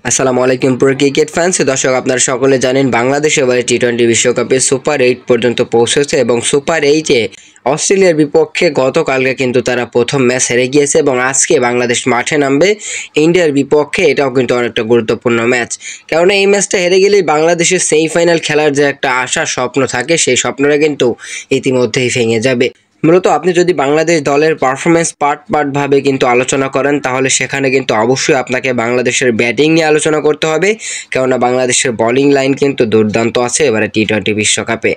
আসসালামু আলাইকুম পুরো ক্রিকেট ফ্যান্স দর্শক, আপনারা সকলে জানেন বাংলাদেশ এবারে টি-20 বিশ্বকাপে সুপার 8 পর্যন্ত পৌঁছেছে এবং সুপার 8-এ অস্ট্রেলিয়ার বিপক্ষে গতকালকে কিন্তু তারা প্রথম ম্যাচ হেরে গিয়েছে এবং আজকে বাংলাদেশ মাঠে নামবে ইন্ডিয়ার বিপক্ষে। এটাও কিন্তু অনেকটা গুরুত্বপূর্ণ ম্যাচ, কারণ এই ম্যাচটা হেরে গেলেই বাংলাদেশের সেমিফাইনাল খেলার যে একটা আশা স্বপ্ন থাকে সেই স্বপ্নটা কিন্তু ইতিমধ্যেই ভেঙে যাবে। মূলত আপনি যদি বাংলাদেশ দলের পারফরমেন্স ভাবে কিন্তু আলোচনা করেন, তাহলে সেখানে কিন্তু অবশ্যই আপনাকে বাংলাদেশের ব্যাটিং নিয়ে আলোচনা করতে হবে, কেননা বাংলাদেশের বোলিং লাইন কিন্তু দুর্দান্ত আছে এবারে টি-20 বিশ্বকাপে।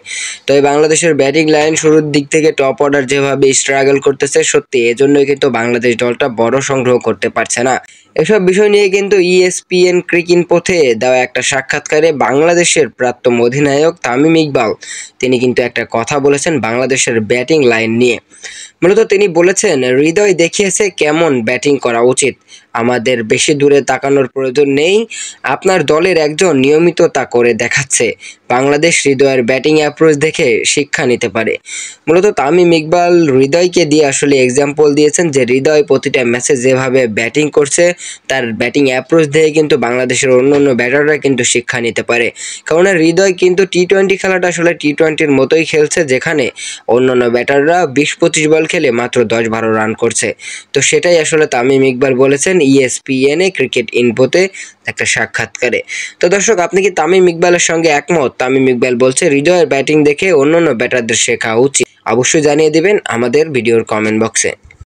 তো এই বাংলাদেশের ব্যাটিং লাইন শুরুর দিক থেকে টপ অর্ডার যেভাবে স্ট্রাগল করতেছে, সত্যি এজন্যই কিন্তু বাংলাদেশ দলটা বড় সংগ্রহ করতে পারছে না। এসব বিষয় নিয়ে কিন্তু ESPN ক্রিকেট পথে দেওয়া একটা সাক্ষাৎকারে বাংলাদেশের প্রাক্তন অধিনায়ক তামিম ইকবাল তিনি কিন্তু একটা কথা বলেছেন বাংলাদেশের ব্যাটিং লাইন নিয়ে। মূলত তিনি বলেছেন, হৃদয় দেখিয়েছে কেমন ব্যাটিং করা উচিত, আমাদের বেশি দূরে তাকানোর প্রয়োজন নেই, আপনার দলের একজন নিয়মিত তা করে দেখাচ্ছে, বাংলাদেশ হৃদয়ের ব্যাটিং অ্যাপ্রোচ দেখে শিক্ষা নিতে পারে। মূলত তামিম ইকবাল হৃদয়কে দিয়ে আসলে এক্সাম্পল দিয়েছেন যে হৃদয় প্রতিটা ম্যাচে যেভাবে ব্যাটিং করছে তার ব্যাটিং অ্যাপ্রোচ দেখে কিন্তু বাংলাদেশের অন্য ব্যাটাররা কিন্তু শিক্ষা নিতে পারে। কারণ হৃদয় কিন্তু টি-20 খেলাটা আসলে টি-20-র মতোই খেলছে, যেখানে অন্যান্য ব্যাটাররা 20-25 বল খেলে মাত্র 10-12 রান করছে। তো সেটাই আসলে তামিম ইকবাল বলেছেন ESPN ক্রিকেট ইনফোতে একটা সাক্ষাৎকারে। তো দর্শক, আপনি কি তামিম ইকবালের সঙ্গে একমত? তামিম ইকবাল বলছে হৃদয়ের ব্যাটিং দেখে অন্যান্য ব্যাটারদের শেখা উচিত। অবশ্যই জানিয়ে দিবেন আমাদের ভিডিওর কমেন্ট বক্সে।